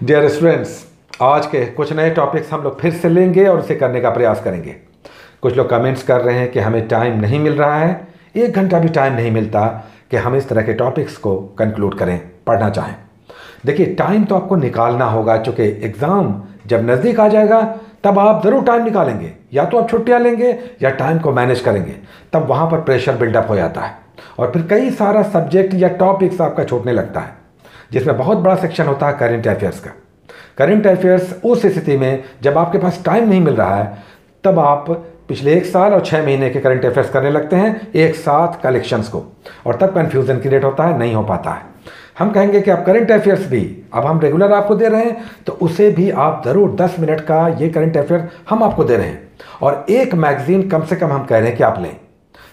Dear students, आज के कुछ नए टॉपिक्स हम लोग फिर से लेंगे और उसे करने का प्रयास करेंगे। कुछ लोग कमेंट्स कर रहे हैं कि हमें टाइम नहीं मिल रहा है, 1 घंटा भी टाइम नहीं मिलता कि हम इस तरह के टॉपिक्स को कंक्लूड करें, पढ़ना चाहें। देखिए, टाइम तो आपको निकालना होगा, चूँकि एग्ज़ाम जब नज़दीक आ जाएगा तब आप ज़रूर टाइम निकालेंगे। या तो आप छुट्टियाँ लेंगे या टाइम को मैनेज करेंगे, तब वहाँ पर प्रेशर बिल्डअप हो जाता है और फिर कई सारा सब्जेक्ट या टॉपिक्स आपका छूटने लगता है, जिसमें बहुत बड़ा सेक्शन होता है करंट अफेयर्स का। करंट अफेयर्स उस स्थिति में जब आपके पास टाइम नहीं मिल रहा है, तब आप पिछले 1 साल और 6 महीने के करंट अफेयर्स करने लगते हैं एक साथ कलेक्शंस को, और तब कन्फ्यूज़न क्रिएट होता है, नहीं हो पाता है। हम कहेंगे कि आप करंट अफेयर्स भी अब हम रेगुलर आपको दे रहे हैं, तो उसे भी आप ज़रूर 10 मिनट का ये करंट अफेयर हम आपको दे रहे हैं, और एक मैगज़ीन कम से कम हम कह रहे हैं कि आप लें।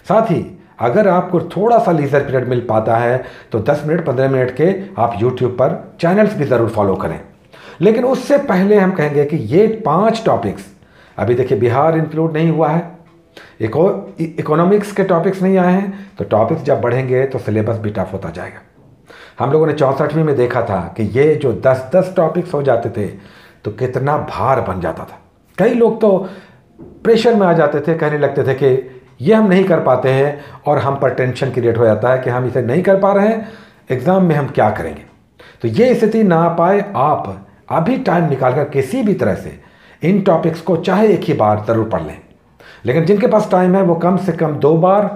साथ ही अगर आपको थोड़ा सा लीजर पीरियड मिल पाता है तो 10 मिनट 15 मिनट के आप यूट्यूब पर चैनल्स भी ज़रूर फॉलो करें। लेकिन उससे पहले हम कहेंगे कि ये 5 टॉपिक्स, अभी देखिए बिहार इंक्लूड नहीं हुआ है, इकोनॉमिक्स के टॉपिक्स नहीं आए हैं, तो टॉपिक्स जब बढ़ेंगे तो सिलेबस भी टफ होता जाएगा। हम लोगों ने 64वीं में देखा था कि ये जो 10-10 टॉपिक्स हो जाते थे तो कितना भार बन जाता था। कई लोग तो प्रेशर में आ जाते थे, कहने लगते थे कि ये हम नहीं कर पाते हैं, और हम पर टेंशन क्रिएट हो जाता है कि हम इसे नहीं कर पा रहे हैं, एग्ज़ाम में हम क्या करेंगे। तो ये स्थिति ना पाए, आप अभी टाइम निकालकर किसी भी तरह से इन टॉपिक्स को चाहे एक ही बार ज़रूर पढ़ लें। लेकिन जिनके पास टाइम है वो कम से कम 2 बार,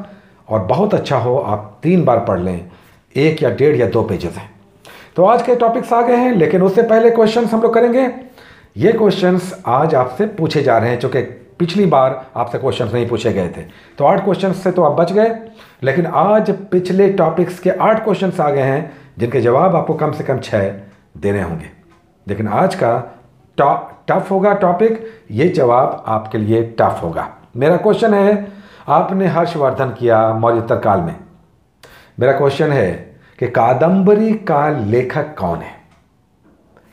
और बहुत अच्छा हो आप 3 बार पढ़ लें। 1 या 1.5 या 2 पेजेस हैं। तो आज के टॉपिक्स आ गए हैं, लेकिन उससे पहले क्वेश्चंस हम लोग करेंगे। ये क्वेश्चंस आज आपसे पूछे जा रहे हैं, चूँकि पिछली बार आपसे क्वेश्चंस नहीं पूछे गए थे, तो 8 क्वेश्चंस से तो आप बच गए। लेकिन आज पिछले टॉपिक्स के 8 क्वेश्चंस आ गए हैं, जिनके जवाब आपको कम से कम 6 देने होंगे। लेकिन आज का टफ होगा टॉपिक, ये जवाब आपके लिए टफ होगा। मेरा क्वेश्चन है, आपने हर्षवर्धन किया मौर्योत्तर काल में। मेरा क्वेश्चन है कि कादंबरी का लेखक कौन है।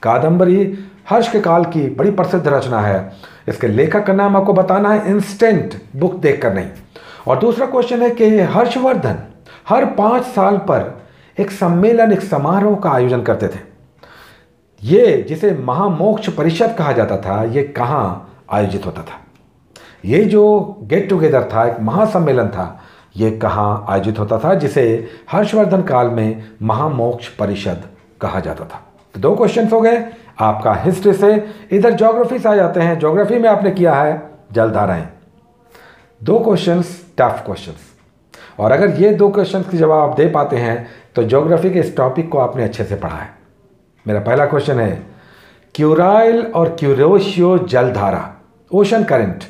कादंबरी हर्ष के काल की बड़ी प्रसिद्ध रचना है, इसके लेखक का नाम आपको बताना है, इंस्टेंट बुक देखकर नहीं। और दूसरा क्वेश्चन है कि हर्षवर्धन हर 5 साल पर एक सम्मेलन, एक समारोह का आयोजन करते थे। ये जिसे महामोक्ष परिषद कहा जाता था, ये कहाँ आयोजित होता था? ये जो गेट टुगेदर था, एक महासम्मेलन था, ये कहाँ आयोजित होता था, जिसे हर्षवर्धन काल में महामोक्ष परिषद कहा जाता था। तो 2 क्वेश्चन हो गए आपका हिस्ट्री से। इधर ज्योग्राफी से आ जाते हैं। ज्योग्राफी में आपने किया है जलधाराएं। 2 क्वेश्चंस टफ क्वेश्चंस, और अगर ये 2 क्वेश्चंस के जवाब आप दे पाते हैं तो ज्योग्राफी के इस टॉपिक को आपने अच्छे से पढ़ा है। मेरा पहला क्वेश्चन है, क्यूराइल और क्यूरोशियो जलधारा, ओशन करंट,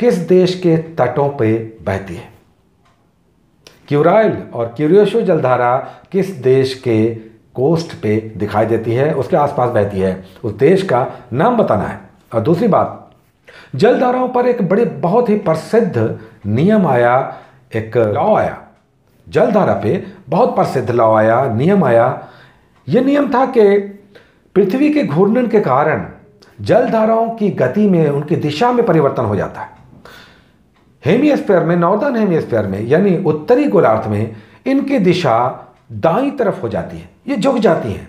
किस देश के तटों पे बहती है? क्यूराइल और क्यूरोशियो जलधारा किस देश के कोस्ट पे दिखाई देती है, उसके आसपास बहती है, उस देश का नाम बताना है। और दूसरी बात, जलधाराओं पर एक बहुत ही प्रसिद्ध नियम आया, एक लॉ आया, जलधारा पे बहुत प्रसिद्ध लॉ आया, नियम आया। यह नियम था कि पृथ्वी के घूर्णन के कारण जलधाराओं की गति में, उनकी दिशा में परिवर्तन हो जाता है। हेमिस्फीयर में, नॉर्दर्न हेमिस्फीयर में, यानी उत्तरी गोलार्ध में, इनकी दिशा दाईं तरफ हो जाती है, ये झुक जाती हैं।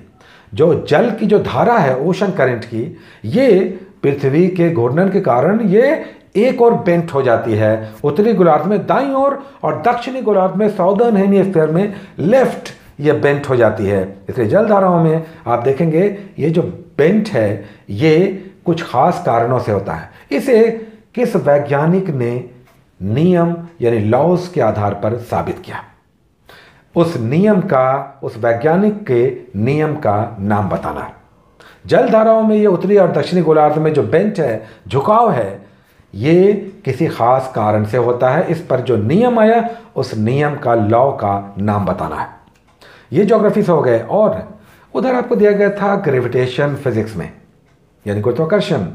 जो जल की जो धारा है ओशन करंट की, ये पृथ्वी के घूर्णन के कारण ये एक और बेंट हो जाती है, उत्तरी गोलार्ध में दाईं ओर और दक्षिणी गोलार्ध में, साउदर्न हेमिस्फीयर में लेफ्ट, ये बेंट हो जाती है। इसलिए जलधाराओं में आप देखेंगे ये जो बेंट है, ये कुछ खास कारणों से होता है। इसे किस वैज्ञानिक ने नियम यानी लॉज के आधार पर साबित किया? उस नियम का, उस वैज्ञानिक के नियम का नाम बताना है। जलधाराओं में ये उत्तरी और दक्षिणी गोलार्ध में जो बेंट है, झुकाव है, ये किसी खास कारण से होता है। इस पर जो नियम आया, उस नियम का, लॉ का नाम बताना है। ये ज्योग्राफी से हो गए। और उधर आपको दिया गया था ग्रेविटेशन फिजिक्स में, यानी गुरुत्वाकर्षण।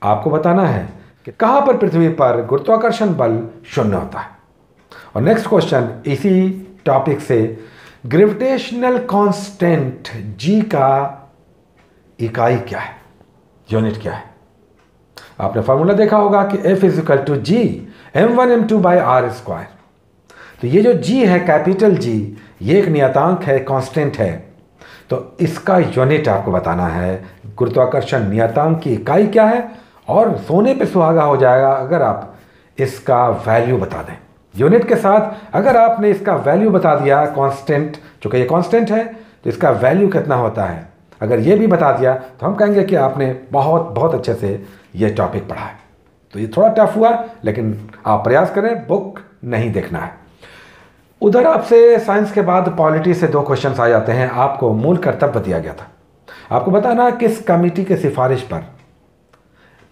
आपको बताना है कि कहाँ पर पृथ्वी पर गुरुत्वाकर्षण बल 0 होता है। और नेक्स्ट क्वेश्चन इसी टॉपिक से, ग्रेविटेशनल कांस्टेंट जी का इकाई क्या है, यूनिट क्या है? आपने फार्मूला देखा होगा कि F = G m1m2/r²। तो ये जो G है, कैपिटल G, ये एक नियतांक है, कांस्टेंट है। तो इसका यूनिट आपको बताना है, गुरुत्वाकर्षण नियतांक की इकाई क्या है, और सोने पे सुहागा हो जाएगा अगर आप इसका वैल्यू बता दें। यूनिट के साथ अगर आपने इसका वैल्यू बता दिया, कांस्टेंट, चूँकि ये कांस्टेंट है तो इसका वैल्यू कितना होता है, अगर ये भी बता दिया तो हम कहेंगे कि आपने बहुत बहुत अच्छे से ये टॉपिक पढ़ा है। तो ये थोड़ा टफ हुआ, लेकिन आप प्रयास करें, बुक नहीं देखना है। उधर आपसे साइंस के बाद पॉलिटी से 2 क्वेश्चंस आ जाते हैं। आपको मूल कर्तव्य दिया गया था, आपको बताना किस कमेटी के सिफारिश पर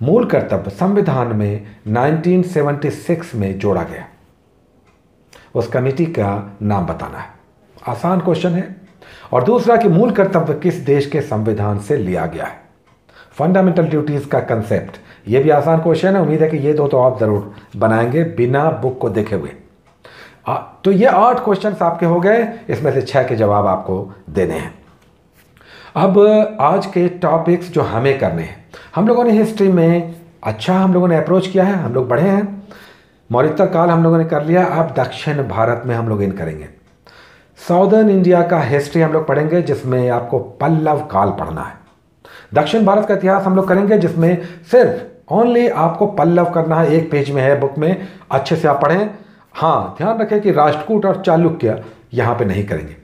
मूल कर्तव्य संविधान में 1976 में जोड़ा गया, उस कमेटी का नाम बताना है। आसान क्वेश्चन है। और दूसरा कि मूल कर्तव्य किस देश के संविधान से लिया गया है, फंडामेंटल ड्यूटीज का कंसेप्ट, ये भी आसान क्वेश्चन है। उम्मीद है कि ये 2 तो आप जरूर बनाएंगे बिना बुक को देखे हुए। तो ये 8 क्वेश्चंस आपके हो गए, इसमें से 6 के जवाब आपको देने हैं। अब आज के टॉपिक्स जो हमें करने हैं, हम लोगों ने हिस्ट्री में अच्छा हम लोगों ने अप्रोच किया है, हम लोग बढ़े हैं। मौर्योत्तर काल हम लोगों ने कर लिया, अब दक्षिण भारत में हम लोग इन करेंगे। साउदर्न इंडिया का हिस्ट्री हम लोग पढ़ेंगे, जिसमें आपको पल्लव काल पढ़ना है। दक्षिण भारत का इतिहास हम लोग करेंगे, जिसमें सिर्फ ओनली आपको पल्लव करना है, 1 पेज में है बुक में, अच्छे से आप पढ़ें। हाँ, ध्यान रखें कि राष्ट्रकूट और चालुक्य यहाँ पे नहीं करेंगे।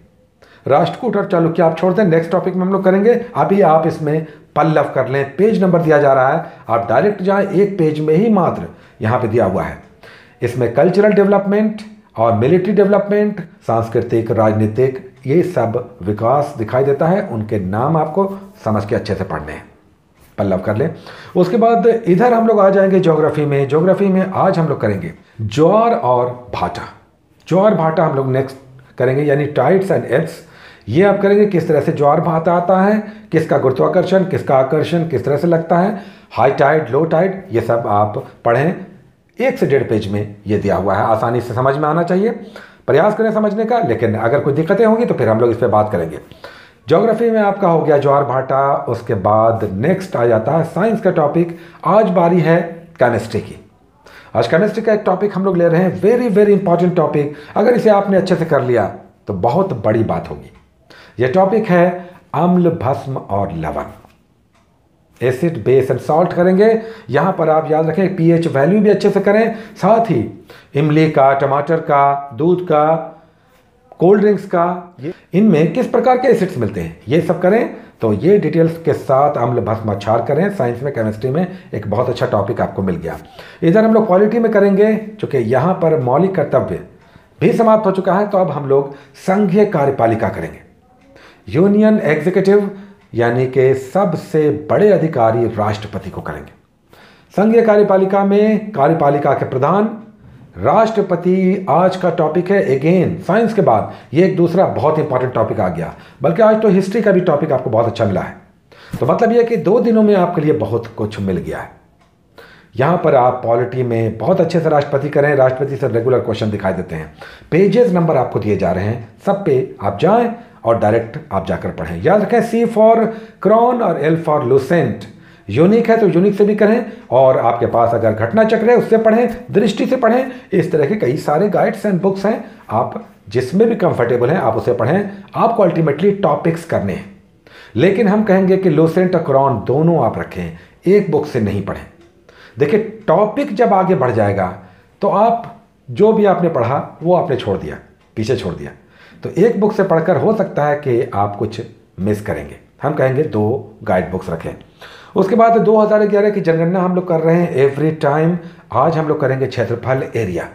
राष्ट्रकूट और चालुक्य आप छोड़ दें, नेक्स्ट टॉपिक में हम लोग करेंगे। अभी आप इसमें पल्लव कर लें, पेज नंबर दिया जा रहा है, आप डायरेक्ट जाएं, 1 पेज में ही मात्र यहाँ पे दिया हुआ है। इसमें कल्चरल डेवलपमेंट और मिलिट्री डेवलपमेंट, सांस्कृतिक, राजनीतिक, ये सब विकास दिखाई देता है। उनके नाम आपको समझ के अच्छे से पढ़ने हैं, पल्लव कर लें। उसके बाद इधर हम लोग आ जाएंगे ज्योग्राफी में। ज्योग्राफी में आज हम लोग करेंगे ज्वार और भाटा। ज्वार भाटा हम लोग नेक्स्ट करेंगे, यानी टाइड्स एंड एब्स। ये आप करेंगे किस तरह से ज्वार भाटा आता है, किसका गुरुत्वाकर्षण, किसका आकर्षण किस तरह से लगता है, हाई टाइड, लो टाइड, ये सब आप पढ़ें। 1 से 1.5 पेज में ये दिया हुआ है, आसानी से समझ में आना चाहिए। प्रयास करें समझने का, लेकिन अगर कोई दिक्कतें होंगी तो फिर हम लोग इस पर बात करेंगे। ज्योग्राफी में आपका हो गया ज्वार भाटा। उसके बाद नेक्स्ट आ जाता है साइंस का टॉपिक। आज बारी है केमिस्ट्री की। आज केमिस्ट्री का एक टॉपिक हम लोग ले रहे हैं, वेरी वेरी इंपॉर्टेंट टॉपिक। अगर इसे आपने अच्छे से कर लिया तो बहुत बड़ी बात होगी। यह टॉपिक है अम्ल, भस्म और लवण, एसिड, बेस एंड सॉल्ट करेंगे। यहाँ पर आप याद रखें पीएच वैल्यू भी अच्छे से करें, साथ ही इमली का, टमाटर का, दूध का, कोल्ड ड्रिंक्स का, इनमें किस प्रकार के एसिड्स मिलते हैं, ये सब करें। तो ये डिटेल्स के साथ अम्ल, भस्म, क्षार करें। साइंस में, केमिस्ट्री में एक बहुत अच्छा टॉपिक आपको मिल गया। इधर हम लोग पॉलिटी में करेंगे, चूँकि यहाँ पर मौलिक कर्तव्य भी समाप्त हो चुका है, तो अब हम लोग संघीय कार्यपालिका करेंगे। यूनियन एग्जीक्यूटिव यानी कि सबसे बड़े अधिकारी राष्ट्रपति को करेंगे। संघीय कार्यपालिका में कार्यपालिका के प्रधान राष्ट्रपति आज का टॉपिक है। अगेन साइंस के बाद ये एक दूसरा बहुत इंपॉर्टेंट टॉपिक आ गया, बल्कि आज तो हिस्ट्री का भी टॉपिक आपको बहुत अच्छा मिला है। तो मतलब ये कि 2 दिनों में आपके लिए बहुत कुछ मिल गया है। यहाँ पर आप पॉलिटी में बहुत अच्छे से राष्ट्रपति करें, राष्ट्रपति से रेगुलर क्वेश्चन दिखाई देते हैं। पेजेस नंबर आपको दिए जा रहे हैं, सब पे आप जाएं और डायरेक्ट आप जाकर पढ़ें। याद रखें C फॉर क्रॉन और L फॉर लुसेंट। यूनिक है तो यूनिक से भी करें, और आपके पास अगर घटना चक्र है उससे पढ़ें, दृष्टि से पढ़ें। इस तरह के कई सारे गाइड्स एंड बुक्स हैं, आप जिसमें भी कंफर्टेबल हैं आप उसे पढ़ें। आपको अल्टीमेटली टॉपिक्स करने हैं, लेकिन हम कहेंगे कि लुसेंट और क्रॉन दोनों आप रखें, एक बुक से नहीं पढ़ें। देखिए टॉपिक जब आगे बढ़ जाएगा तो आप जो भी आपने पढ़ा वो आपने छोड़ दिया, पीछे छोड़ दिया। तो एक बुक से पढ़कर हो सकता है कि आप कुछ मिस करेंगे। हम कहेंगे 2 गाइड बुक्स रखें। उसके बाद 2011 की जनगणना हम लोग कर रहे हैं एवरी टाइम। आज हम लोग करेंगे क्षेत्रफल, एरिया।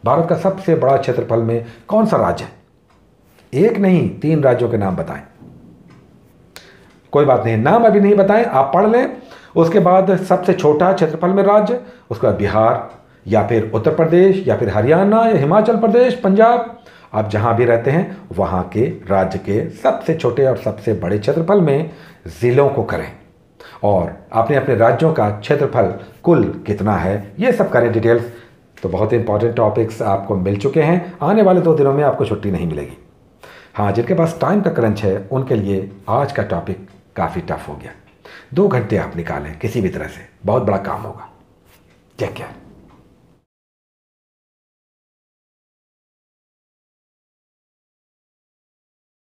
भारत का सबसे बड़ा क्षेत्रफल में कौन सा राज्य है? 1 नहीं 3 राज्यों के नाम बताएं। कोई बात नहीं, नाम अभी नहीं बताएं, आप पढ़ लें। उसके बाद सबसे छोटा क्षेत्रफल में राज्य, उसके बाद बिहार या फिर उत्तर प्रदेश या फिर हरियाणा या हिमाचल प्रदेश, पंजाब, आप जहां भी रहते हैं वहां के राज्य के सबसे छोटे और सबसे बड़े क्षेत्रफल में जिलों को करें, और अपने अपने राज्यों का क्षेत्रफल कुल कितना है ये सब करें डिटेल्स। तो बहुत इंपॉर्टेंट टॉपिक्स आपको मिल चुके हैं। आने वाले 2 दिनों में आपको छुट्टी नहीं मिलेगी। हाँ, जिनके पास टाइम का क्रंच है उनके लिए आज का टॉपिक काफ़ी टफ हो गया। 2 घंटे आप निकालें किसी भी तरह से, बहुत बड़ा काम होगा। Take care.